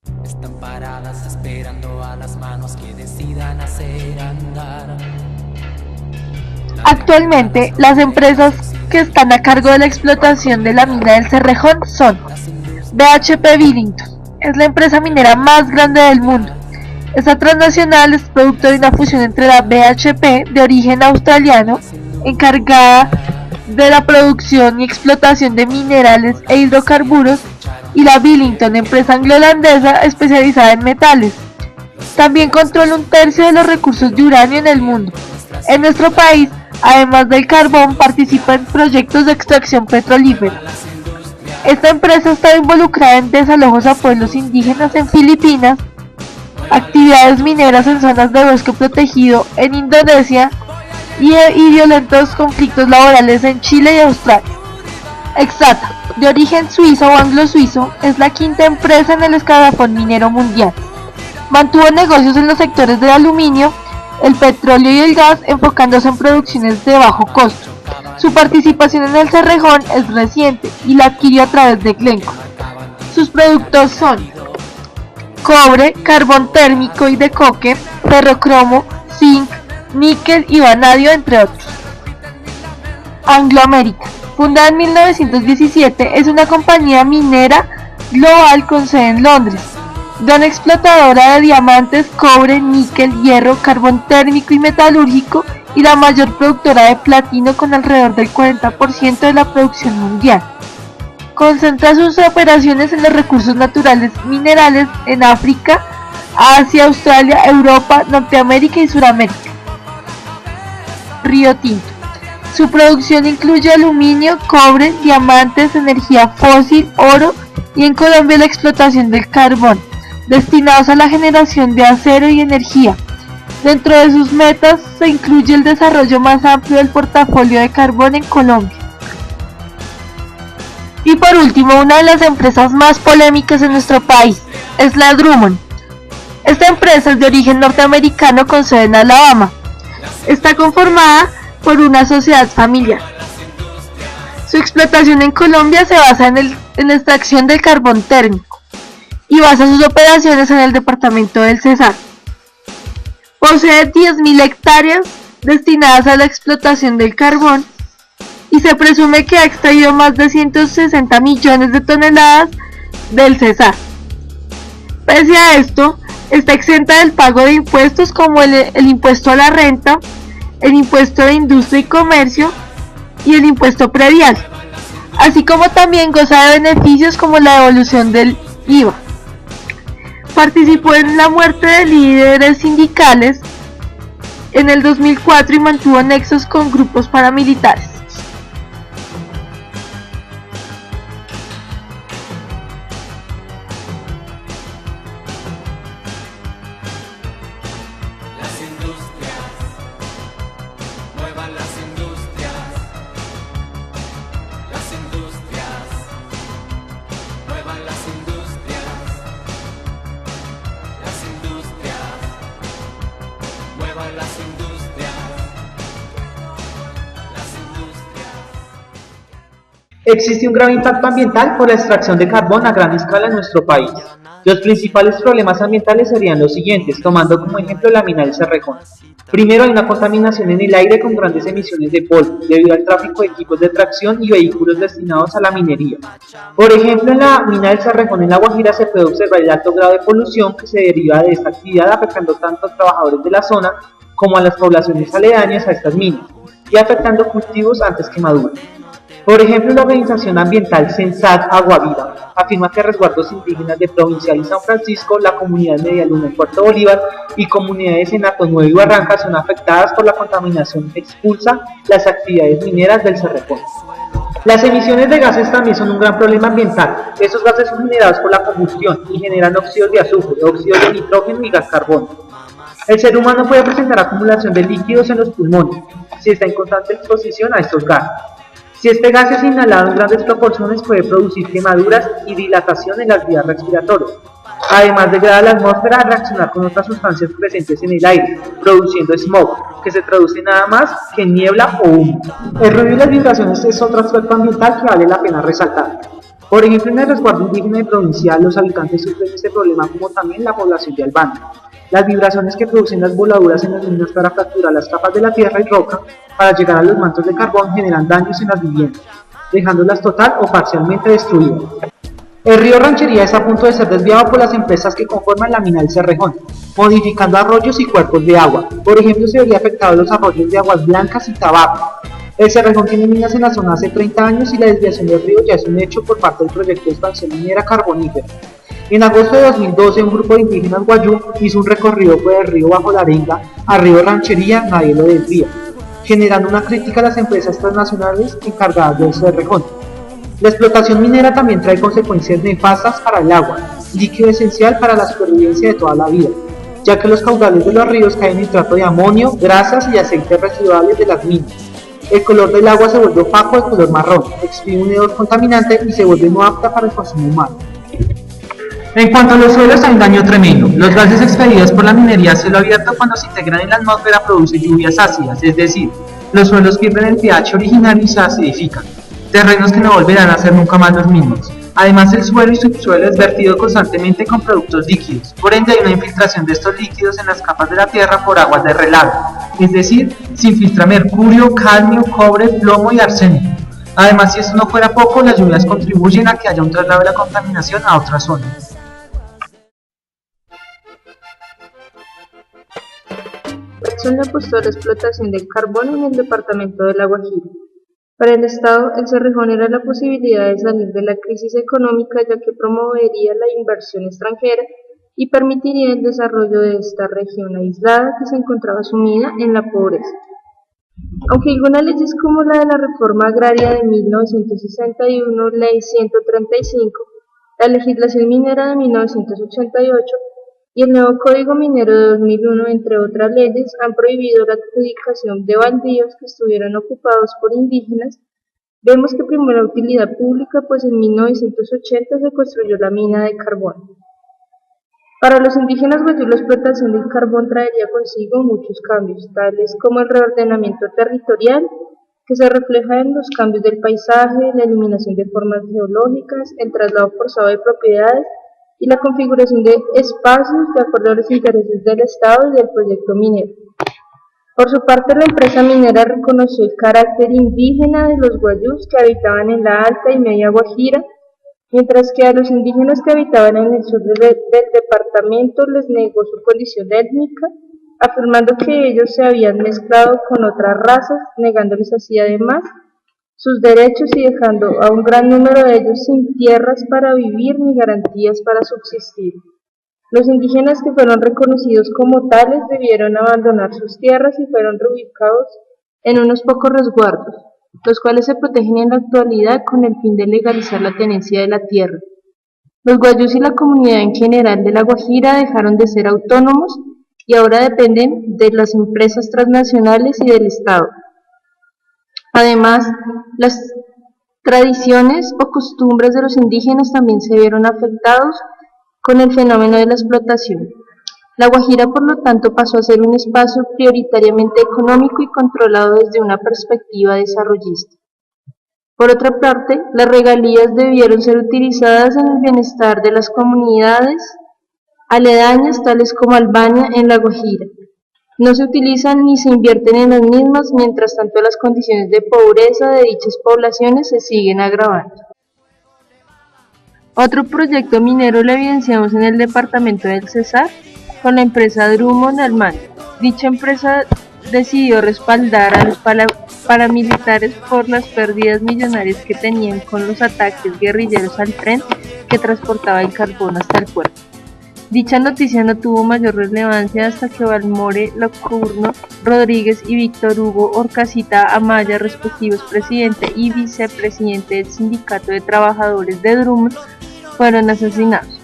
Están paradas esperando a las manos que decidan hacer andar. Actualmente, las empresas que están a cargo de la explotación de la mina del Cerrejón son BHP Billington, es la empresa minera más grande del mundo. Esta transnacional es producto de una fusión entre la BHP, de origen australiano, encargada de la producción y explotación de minerales e hidrocarburos, y la Billington, empresa anglo-holandesa especializada en metales. También controla un tercio de los recursos de uranio en el mundo. En nuestro país, además del carbón, participa en proyectos de extracción petrolífera. Esta empresa está involucrada en desalojos a pueblos indígenas en Filipinas, actividades mineras en zonas de bosque protegido en Indonesia y violentos conflictos laborales en Chile y Australia. Extrata, de origen suizo o anglo-suizo, es la quinta empresa en el escalafón minero mundial. Mantuvo negocios en los sectores del aluminio, el petróleo y el gas, enfocándose en producciones de bajo costo. Su participación en el Cerrejón es reciente y la adquirió a través de Glencore. Sus productos son cobre, carbón térmico y de coque, ferrocromo, zinc, níquel y vanadio, entre otros. Anglo American, fundada en 1917, es una compañía minera global con sede en Londres. Gran explotadora de diamantes, cobre, níquel, hierro, carbón térmico y metalúrgico, y la mayor productora de platino con alrededor del 40% de la producción mundial. Concentra sus operaciones en los recursos naturales minerales en África, Asia, Australia, Europa, Norteamérica y Suramérica. Río Tinto. Su producción incluye aluminio, cobre, diamantes, energía fósil, oro y en Colombia la explotación del carbón, destinados a la generación de acero y energía. Dentro de sus metas se incluye el desarrollo más amplio del portafolio de carbón en Colombia. Y por último, una de las empresas más polémicas en nuestro país es la Drummond. Esta empresa es de origen norteamericano con sede en Alabama. Está conformada por una sociedad familiar. Su explotación en Colombia se basa en la extracción del carbón térmico y basa sus operaciones en el departamento del Cesar. Posee 10.000 hectáreas destinadas a la explotación del carbón y se presume que ha extraído más de 160 millones de toneladas del Cesar. Pese a esto, está exenta del pago de impuestos como el impuesto a la renta, el impuesto de industria y comercio y el impuesto predial, así como también goza de beneficios como la devolución del IVA. Participó en la muerte de líderes sindicales en el 2004 y mantuvo nexos con grupos paramilitares. Existe un grave impacto ambiental por la extracción de carbón a gran escala en nuestro país. Los principales problemas ambientales serían los siguientes, tomando como ejemplo la mina del Cerrejón. Primero, hay una contaminación en el aire con grandes emisiones de polvo, debido al tráfico de equipos de tracción y vehículos destinados a la minería. Por ejemplo, en la mina del Cerrejón en La Guajira se puede observar el alto grado de polución que se deriva de esta actividad, afectando tanto a trabajadores de la zona como a las poblaciones aledañas a estas minas, y afectando cultivos antes que maduros. Por ejemplo, la organización ambiental Sensat Agua Viva afirma que resguardos indígenas de Provincial y San Francisco, la comunidad Media Luna en Puerto Bolívar y comunidades en Hato Nuevo y Barranca son afectadas por la contaminación que expulsa las actividades mineras del Cerrejón. Las emisiones de gases también son un gran problema ambiental. Estos gases son generados por la combustión y generan óxidos de azufre, óxidos de nitrógeno y gas carbón. El ser humano puede presentar acumulación de líquidos en los pulmones si está en constante exposición a estos gases. Si este gas es inhalado en grandes proporciones puede producir quemaduras y dilatación en las vías respiratorias. Además, degrada la atmósfera al reaccionar con otras sustancias presentes en el aire, produciendo smog, que se traduce nada más que en niebla o humo. El ruido y las vibraciones es otro aspecto ambiental que vale la pena resaltar. Por ejemplo, en el resguardo indígena y provincial, los habitantes sufren este problema como también la población de Albania. Las vibraciones que producen las voladuras en las minas para fracturar las capas de la tierra y roca para llegar a los mantos de carbón generan daños en las viviendas, dejándolas total o parcialmente destruidas. El río Ranchería está a punto de ser desviado por las empresas que conforman la mina del Cerrejón, modificando arroyos y cuerpos de agua. Por ejemplo, se vería afectado los arroyos de Aguas Blancas y Tabaco. El Cerrejón tiene minas en la zona hace 30 años y la desviación del río ya es un hecho por parte del proyecto de expansión minera carbonífera. En agosto de 2012, un grupo de indígenas guayú hizo un recorrido por el río Bajo la Arenga a río Ranchería, nadie lo desvía, generando una crítica a las empresas transnacionales encargadas del Cerrejón. La explotación minera también trae consecuencias nefastas para el agua, líquido esencial para la supervivencia de toda la vida, ya que los caudales de los ríos caen nitrato de amonio, grasas y aceites residuales de las minas. El color del agua se vuelve opaco de color marrón, expide un hedor contaminante y se vuelve no apta para el consumo humano. En cuanto a los suelos, hay un daño tremendo. Los gases expelidos por la minería a cielo abierto cuando se integran en la atmósfera producen lluvias ácidas, es decir, los suelos pierden el pH originario y se acidifican. Terrenos que no volverán a ser nunca más los mismos. Además, el suelo y subsuelo es vertido constantemente con productos líquidos, por ende hay una infiltración de estos líquidos en las capas de la tierra por aguas de relago, es decir, se infiltra mercurio, cadmio, cobre, plomo y arsénico. Además, si esto no fuera poco, las lluvias contribuyen a que haya un traslado de la contaminación a otras zonas. Jackson le apostó a la explotación del carbón en el departamento de La Guajira. Para el Estado, el Cerrejón era la posibilidad de salir de la crisis económica, ya que promovería la inversión extranjera y permitiría el desarrollo de esta región aislada que se encontraba sumida en la pobreza. Aunque algunas leyes como la de la Reforma Agraria de 1961, Ley 135, la legislación minera de 1988 y el nuevo Código Minero de 2001, entre otras leyes, han prohibido la adjudicación de baldíos que estuvieran ocupados por indígenas, vemos que primó la utilidad pública, pues en 1980 se construyó la mina de carbón. Para los indígenas guayú, la explotación del carbón traería consigo muchos cambios, tales como el reordenamiento territorial, que se refleja en los cambios del paisaje, la eliminación de formas geológicas, el traslado forzado de propiedades, y la configuración de espacios de acuerdo a los intereses del Estado y del proyecto minero. Por su parte, la empresa minera reconoció el carácter indígena de los guayús que habitaban en la Alta y Media Guajira, mientras que a los indígenas que habitaban en el sur del departamento les negó su condición étnica, afirmando que ellos se habían mezclado con otras razas, negándoles así además sus derechos y dejando a un gran número de ellos sin tierras para vivir ni garantías para subsistir. Los indígenas que fueron reconocidos como tales debieron abandonar sus tierras y fueron reubicados en unos pocos resguardos, los cuales se protegen en la actualidad con el fin de legalizar la tenencia de la tierra. Los guayús y la comunidad en general de La Guajira dejaron de ser autónomos y ahora dependen de las empresas transnacionales y del Estado. Además, las tradiciones o costumbres de los indígenas también se vieron afectados con el fenómeno de la explotación. La Guajira, por lo tanto, pasó a ser un espacio prioritariamente económico y controlado desde una perspectiva desarrollista. Por otra parte, las regalías debieron ser utilizadas en el bienestar de las comunidades aledañas, tales como Albania en La Guajira. No se utilizan ni se invierten en las mismas, mientras tanto las condiciones de pobreza de dichas poblaciones se siguen agravando. Otro proyecto minero lo evidenciamos en el departamento del Cesar, con la empresa Drummond Almán. Dicha empresa decidió respaldar a los paramilitares por las pérdidas millonarias que tenían con los ataques guerrilleros al tren que transportaba el carbón hasta el puerto. Dicha noticia no tuvo mayor relevancia hasta que Balmore Locurno Rodríguez y Víctor Hugo Orcasita Amaya, respectivos presidente y vicepresidente del Sindicato de Trabajadores de Drummond, fueron asesinados,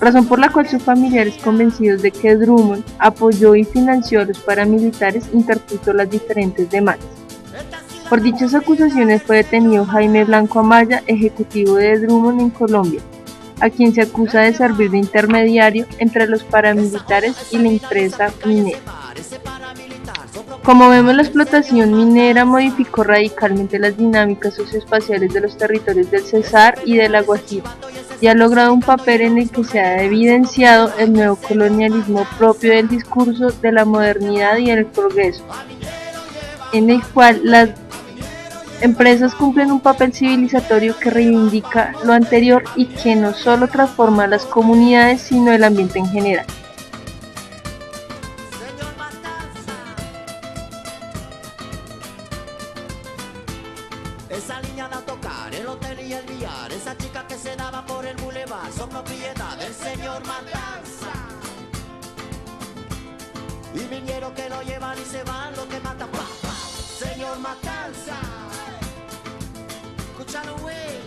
razón por la cual sus familiares, convencidos de que Drummond apoyó y financió a los paramilitares, interpuso las diferentes demandas. Por dichas acusaciones fue detenido Jaime Blanco Amaya, ejecutivo de Drummond en Colombia, a quien se acusa de servir de intermediario entre los paramilitares y la empresa minera. Como vemos, la explotación minera modificó radicalmente las dinámicas socioespaciales de los territorios del Cesar y de La Guajira, y ha logrado un papel en el que se ha evidenciado el nuevo colonialismo propio del discurso de la modernidad y el progreso, en el cual las empresas cumplen un papel civilizatorio que reivindica lo anterior y que no solo transforma las comunidades, sino el ambiente en general. Esa niña la tocar, el hotel y el billar, esa chica que se daba por el bulevar, son propiedad del señor Matanza. Y vinieron que lo llevan y se van, lo que matan, pa, pa, señor Matanza. Escúchalo, güey.